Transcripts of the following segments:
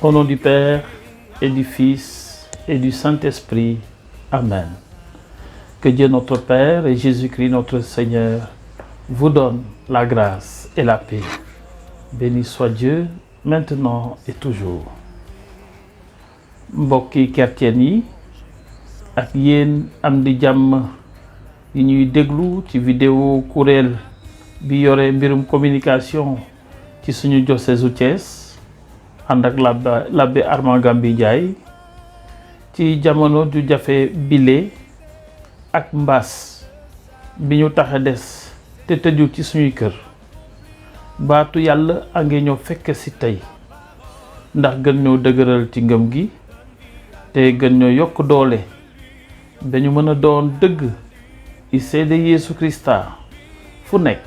Au nom du Père et du Fils et du Saint-Esprit. Amen. Que Dieu notre Père et Jésus-Christ notre Seigneur vous donnent la grâce et la paix. Béni soit Dieu, maintenant et toujours. Mbokki chrétien yi ak yéen am di jàmm yi ñuy déglu ci vidéo kuréel bi yore mbirum communication ci suñu diocèse u Thiès ànd ak l'abbé Armand Gambi Ndiaye ci jamono ju jafe bile ak mbaas bi ñu tax a des te tëju ci suñuy kër baatu yàlla a ngi ñoo fekk si tey ndax gën ñoo dëgëral ci ngëm gi te gën ñoo yokk doole dañu mën a doon dëgg i seede Yeesu Krista fu nekk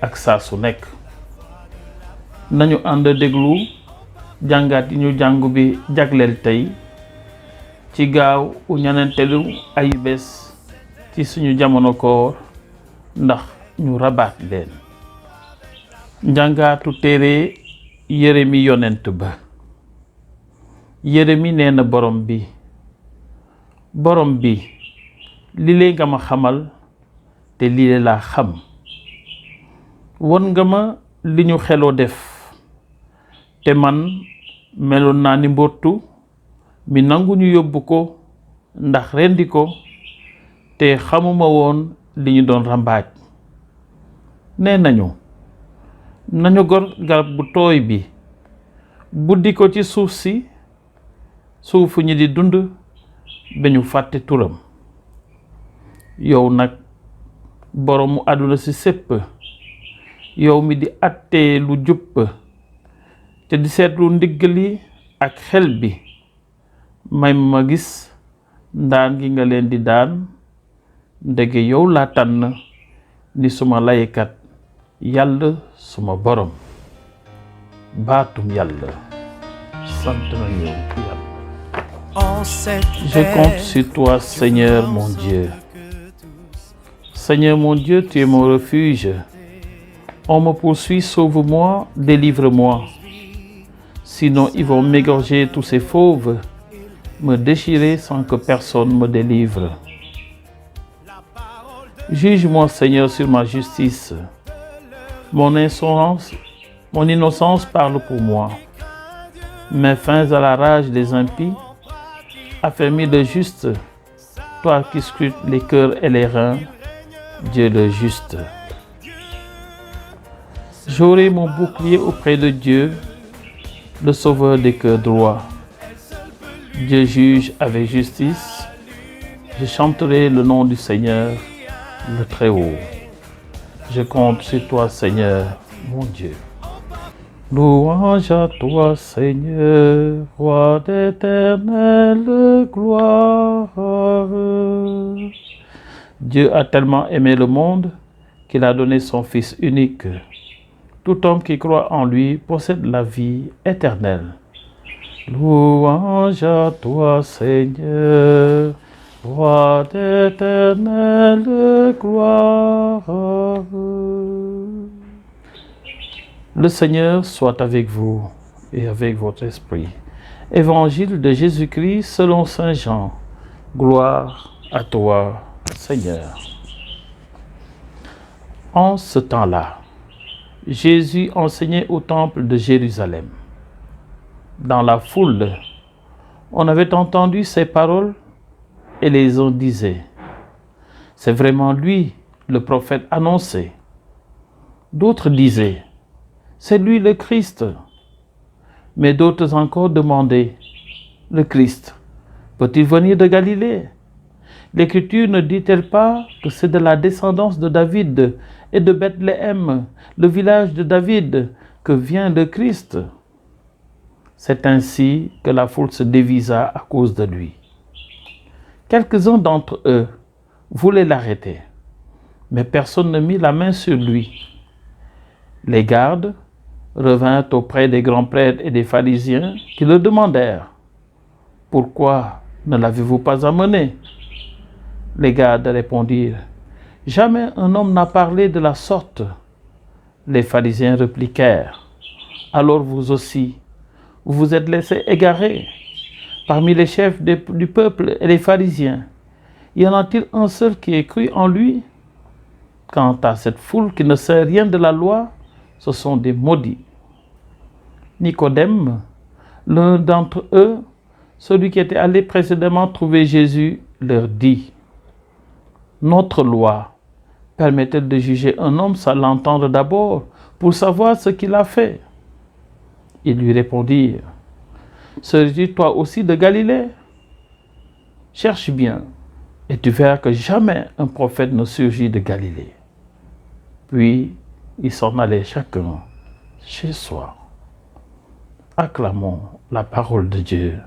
ak saa su nekk. nañu ànd déglu jàngaat yi ñu jàngu bi jagleel tey ci gaaw u ñeneenteelu ayu bés ci suñu jamono koor ndax ñu rabaat leen. njàngaatu téere Yeremi yonent ba. Yeremi nee na borom bi li lee nga ma xamal te lii laa xam won nga ma li ñu xeloo def te man meloon naa ni mbottu mi nangu ñu yóbbu ko ndax rendi ko te xamuma woon li ñu doon rambaaj. nee nañu gor garab bu tooy bi buddi ko ci suuf si suufu ñi di dund ba ñu fàtte turam. yow nag boroomu àdduna si sépp yow mi di àttee lu jub te di seetlu ndiggali ak xel bi may ma gis ndaan gi nga leen di daan ndege yow laa tànn ni suma laykat yàlla suma borom. baatum yàlla sant nañu yàlla. Je compte sur toi, Seigneur mon Dieu. Seigneur mon Dieu, tu es mon refuge. On me poursuit, sauve-moi, délivre-moi. Sinon, ils vont m'égorger tous ces fauves, me déchirer sans que personne me délivre. Juge-moi, Seigneur, sur ma justice. Mon innocence parle pour moi. Mets fin à la rage des impies. Affermis le juste, toi qui scrutes les cœurs et les reins, Dieu le juste. J'aurai mon bouclier auprès de Dieu, le sauveur des cœurs droits. Dieu juge avec justice. Je chanterai le nom du Seigneur, le Très-Haut. Je compte sur toi, Seigneur, mon Dieu. Louange à toi, Seigneur, roi d'éternelle gloire. Dieu a tellement aimé le monde qu'il a donné son Fils unique. Tout homme qui croit en lui possède la vie éternelle. Louange à toi, Seigneur, roi d'éternelle gloire. Le Seigneur soit avec vous et avec votre esprit. Évangile de Jésus-Christ selon saint Jean. Gloire à toi, Seigneur. En ce temps-là, Jésus enseignait au temple de Jérusalem. Dans la foule, on avait entendu ces paroles et les uns disaient: c'est vraiment lui, le prophète annoncé. D'autres disaient: c'est lui le Christ. Mais d'autres encore demandaient: le Christ peut-il venir de Galilée? L'Écriture ne dit-elle pas que c'est de la descendance de David et de Bethléem, le village de David, que vient le Christ? C'est ainsi que la foule se divisa à cause de lui. Quelques-uns d'entre eux voulaient l'arrêter, mais personne ne mit la main sur lui. Les gardes revinrent auprès des grands prêtres et des pharisiens qui leur demandèrent: pourquoi ne l'avez-vous pas amené? Les gardes répondirent: jamais un homme n'a parlé de la sorte. Les pharisiens répliquèrent: alors vous aussi, vous vous êtes laissé égarer parmi les chefs du peuple et les pharisiens. Y en a-t-il un seul qui ait cru en lui? Quant à cette foule qui ne sait rien de la loi, ce sont des maudits. Nicodème, l'un d'entre eux, celui qui était allé précédemment trouver Jésus, leur dit: notre loi permet-elle de juger un homme sans l'entendre d'abord pour savoir ce qu'il a fait? Ils lui répondirent: serais-tu toi aussi de Galilée? Cherche bien, et tu verras que jamais un prophète ne surgit de Galilée. Puis ils s'en allaient chacun chez soi. Acclamons la parole de Dieu.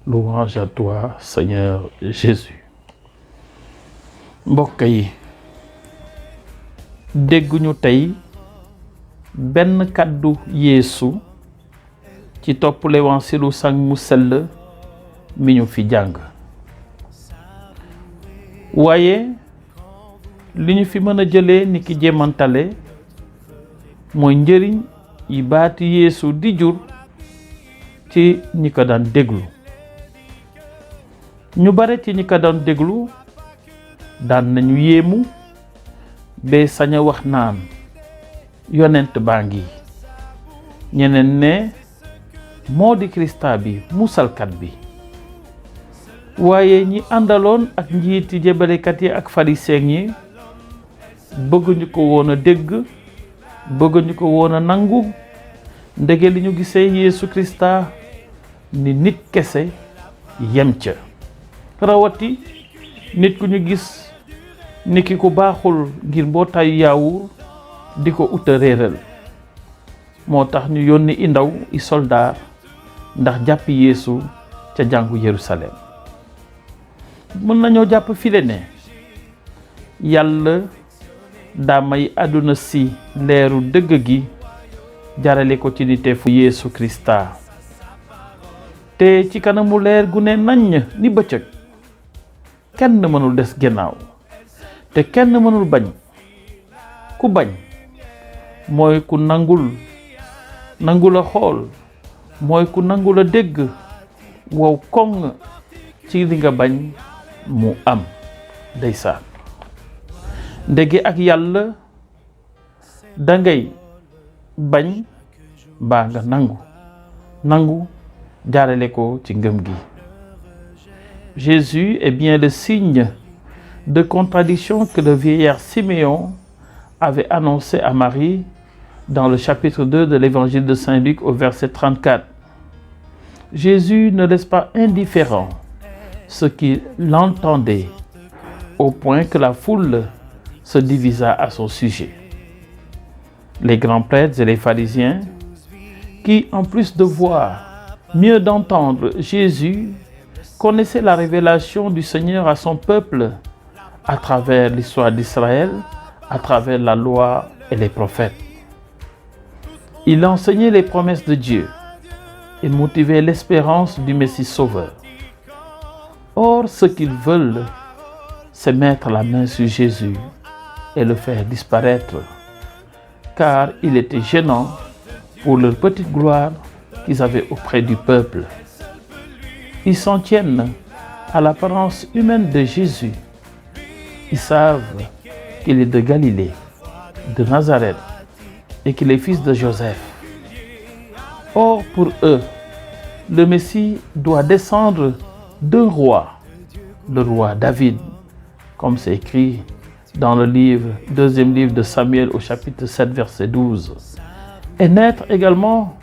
Louange à toi, Seigneur Jésus. Mbokk yi, dégguñu tey benn kàddu Yeesu ci topp l'évangile sang mu sell mi ñu fi jàng. waaye li ñu fi mën a jëlee ni ki jéemantale mooy njëriñ yi baati Yeesu di jur ci ñi ko daan déglu. ñu bare ci ñi ko daan déglu daan nañu yéemu ba sañ a wax naan yonent baa ngi, ñeneen ne moo di Krista bi, musalkat bi. waaye ñi àndaloon ak njiiti jébalekat yi ak fariseen yi bëgguñu ko woon a dégg, bëgguñu ko woon a nangu, ndege li ñu gisee Yeesu Krista ni nit kese yem ca. rawati nit ku ñu gis ni ki ku baaxul ngir mbootaayu yaawur di ko uta réeral. moo tax ñu yónni i ndaw i soldaar ndax jàpp Yeesu ca jàngu Yerusalem. mën nañoo jàpp file ne yàlla daa may àdduna si leeru dëgg gi jarale ko ci niteefu Yeesu Krista. te ci kanamu leer gu ne naññ ni bëccëg, kenn mënul des gannaaw te kenn mënul bañ. ku bañ mooy ku nangul a xool, mooy ku nangul a dégg, wow koŋ ci li nga bañ mu am. ndeysaan, ndege ak yàlla dangay bañ baa nga nangu jaarale ko ci ngëm gi. Jésus est bien le signe de contradiction que le vieillard Siméon avait annoncé à Marie dans le chapitre 2 de l'évangile de Saint Luc au verset 34. Jésus ne laisse pas indifférent ceux qui l'entendaient, au point que la foule se divisa à son sujet. Les grands prêtres et les pharisiens, qui en plus de voir, mieux d'entendre Jésus, connaissaient la révélation du Seigneur à son peuple à travers l'histoire d'Israël, à travers la loi et les prophètes. Il enseignait les promesses de Dieu et motivait l'espérance du Messie sauveur. Or, ce qu'ils veulent, c'est mettre la main sur Jésus et le faire disparaître, car il était gênant pour leur petite gloire qu'ils avaient auprès du peuple. Ils s'en tiennent à l'apparence humaine de Jésus. Ils savent qu'il est de Galilée, de Nazareth, et qu'il est fils de Joseph. Or, pour eux, le Messie doit descendre d'un roi, le roi David, comme c'est écrit dans le deuxième livre de Samuel au chapitre 7, verset 12, et naître également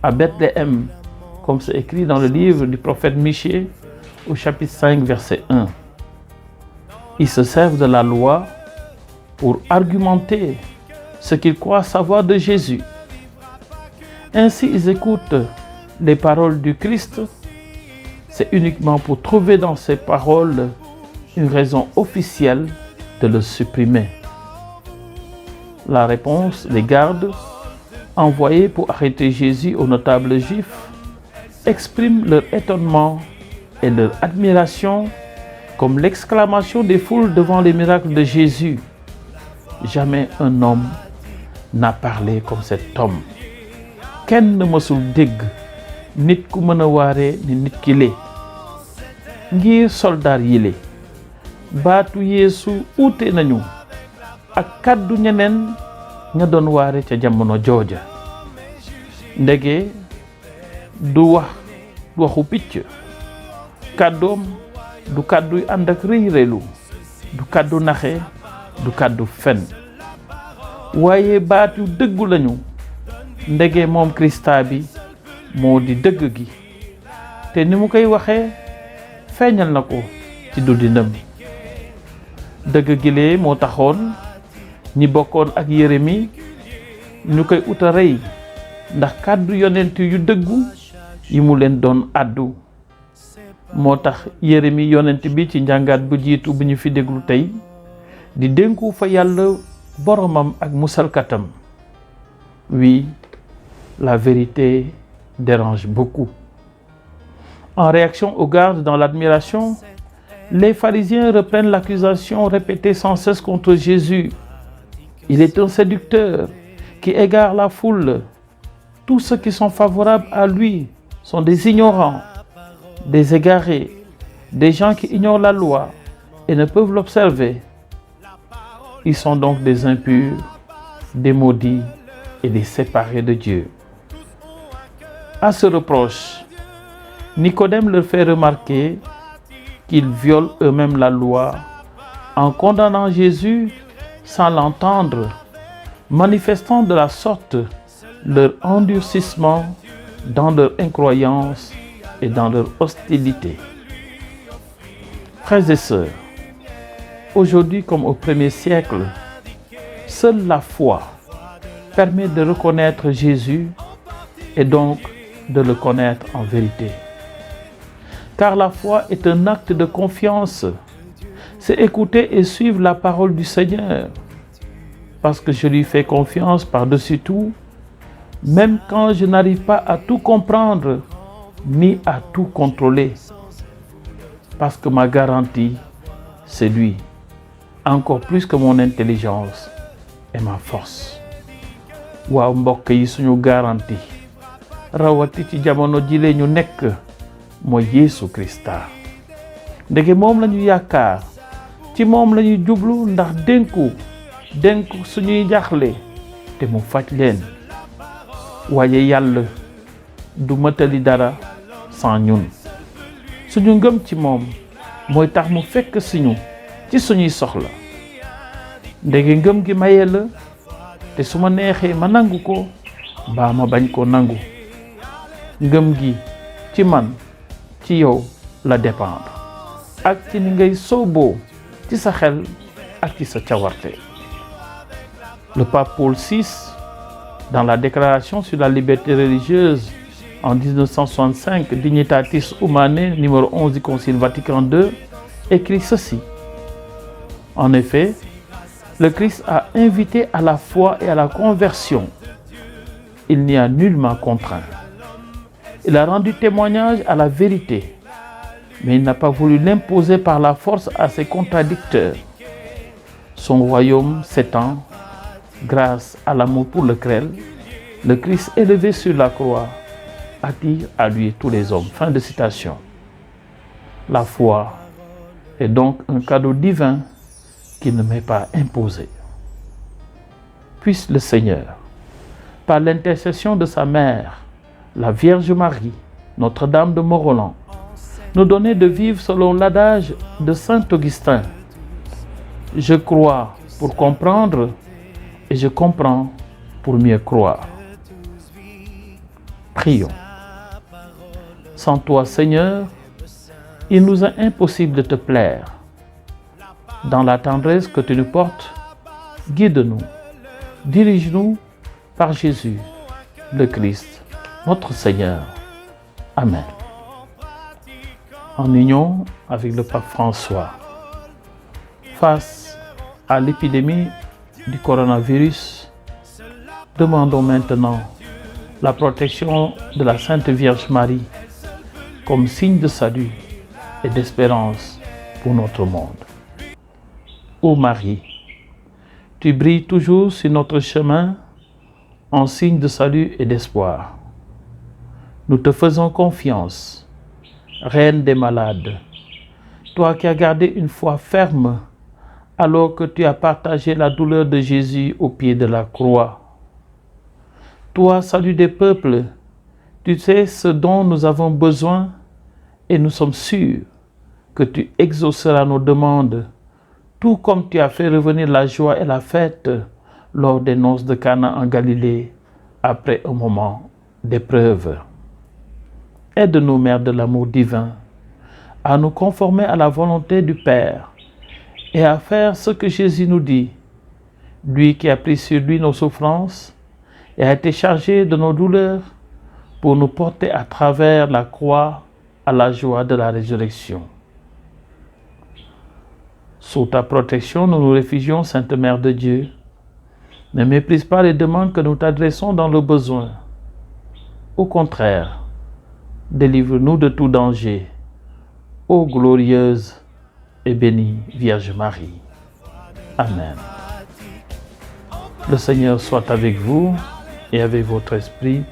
à Bethléem, comme c'est écrit dans le livre du prophète Michée au chapitre 5, verset 1. Ils se servent de la loi pour argumenter ce qu'ils croient savoir de Jésus. Ainsi, ils écoutent les paroles du Christ. C'est uniquement pour trouver dans ces paroles une raison officielle de le supprimer. La réponse, les gardes envoyés pour arrêter Jésus aux notables juifs, expriment leur étonnement et leur admiration comme l'exclamation des foules devant les miracles de Jésus. Jamais un homme n'a parlé comme cet homme. Kenn mësul dégg nit ku mën a waaree ni nit ki le ngir soldaar yile baatu Yeesu uute nañu ak kàddu ñeneen ña doon waare ca jamono jooja. ndege du waxu picc, kàddoom du kàddu ànd ak rëy rëylu, du kàddu naxe, du kàddu fen, waaye baat yu dëggu lañu. ndege moom Krista bi moo di dëgg gi, te ni mu koy waxee feeñal na ko ci dundinam. dëgg gi lee moo taxoon ñi bokkoon ak Yeremi ñu koy uta rey ndax kàddu yonent yu dëggu yi mu leen doon àddu. moo tax Yeremi yonent bi ci njàngaat bu jiitu bu ñu fi déglu tey di dénku fa yàlla boromam ak musalkatam. Oui, la vérité dérange beaucoup. En réaction aux gardes dans l'admiration, les pharisiens reprennent l'accusation répétée sans cesse contre Jésus. Il est un séducteur qui égare la foule. Tous ceux qui sont favorables à lui sont des ignorants, des égarés, des gens qui ignorent la loi et ne peuvent l'observer. Ils sont donc des impurs, des maudits et des séparés de Dieu. À ce reproche, Nicodème leur fait remarquer qu'ils violent eux-mêmes la loi en condamnant Jésus sans l'entendre, manifestant de la sorte leur endurcissement dans leur incroyance et dans leur hostilité. Frères et sœurs, aujourd'hui comme au premier siècle, seule la foi permet de reconnaître Jésus et donc de le connaître en vérité. Car la foi est un acte de confiance. C'est écouter et suivre la parole du Seigneur. Parce que je lui fais confiance par-dessus tout, même quand je n'arrive pas à tout comprendre, ni à tout contrôler. Parce que ma garantie, c'est lui, encore plus que mon intelligence et ma force. waaw mbokk yi, suñu garantie rawati ci jamono jile ñu nekk mooy Yeesu Krista. ndege moom lañu yaakaar, ci moom lañuy jublu ndax dénku suñuy jaxle te mu faj leen. waaye yàlla du matali dara sans ñun. suñu ngëm ci moom mooy tax mu fekk suñu ci suñuy soxla. ndege ngëm gi maye la, te su ma neexee ma nangu ko mbaa ma bañ ko nangu. ngëm gi ci man ci yow la dépendre, ak ci ni ngay sooboo ci sa xel ak ci sa cawarte. Le pape Paul VI, dans la déclaration sur la liberté religieuse en 1965, Dignitatis Humanae numéro 11 du Concile Vatican II, écrit ceci. En effet, le Christ a invité à la foi et à la conversion. Il n'y a nullement contraint. Il a rendu témoignage à la vérité, mais il n'a pas voulu l'imposer par la force à ses contradicteurs. Son royaume s'étend, grâce à l'amour pour le Christ élevé sur la croix attire à lui tous les hommes. Fin de citation. La foi est donc un cadeau divin qui ne m'est pas imposé. Puisse le Seigneur, par l'intercession de sa mère, la Vierge Marie, Notre-Dame de Morolan, nous donner de vivre selon l'adage de saint Augustin. Je crois pour comprendre et je comprends pour mieux croire. Prions. Sans toi, Seigneur, il nous est impossible de te plaire. Dans la tendresse que tu nous portes, guide-nous, dirige-nous par Jésus, le Christ, notre Seigneur. Amen. En union avec le pape François, face à l'épidémie du coronavirus, demandons maintenant la protection de la Sainte Vierge Marie comme signe de salut et d'espérance pour notre monde. Ô Marie, tu brilles toujours sur notre chemin en signe de salut et d'espoir. Nous te faisons confiance, Reine des malades, toi qui as gardé une foi ferme alors que tu as partagé la douleur de Jésus au pied de la croix. Toi, salut des peuples, tu sais ce dont nous avons besoin et nous sommes sûrs que tu exauceras nos demandes, tout comme tu as fait revenir la joie et la fête lors des noces de Cana en Galilée après un moment d'épreuve. Aide-nous, Mère de l'amour divin, à nous conformer à la volonté du Père et à faire ce que Jésus nous dit, lui qui a pris sur lui nos souffrances et a été chargé de nos douleurs pour nous porter à travers la croix à la joie de la résurrection. Sous ta protection, nous nous réfugions, Sainte Mère de Dieu. Ne méprise pas les demandes que nous t'adressons dans le besoin. Au contraire, délivre-nous de tout danger, ô glorieuse et bénie Vierge Marie. Amen. Le Seigneur soit avec vous et avec votre esprit.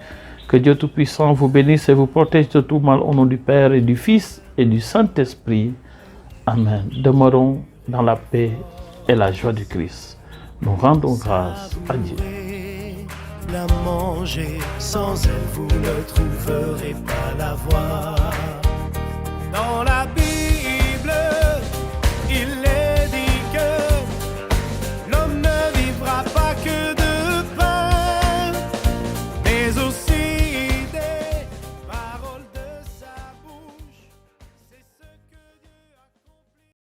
Que Dieu Tout-Puissant vous bénisse et vous protège de tout mal au nom du Père et du Fils et du Saint-Esprit. Amen. Demeurons dans la paix et la joie du Christ. Nous rendons grâce à Dieu. La manger, sans elle vous ne trouverez pas la voie. Dans la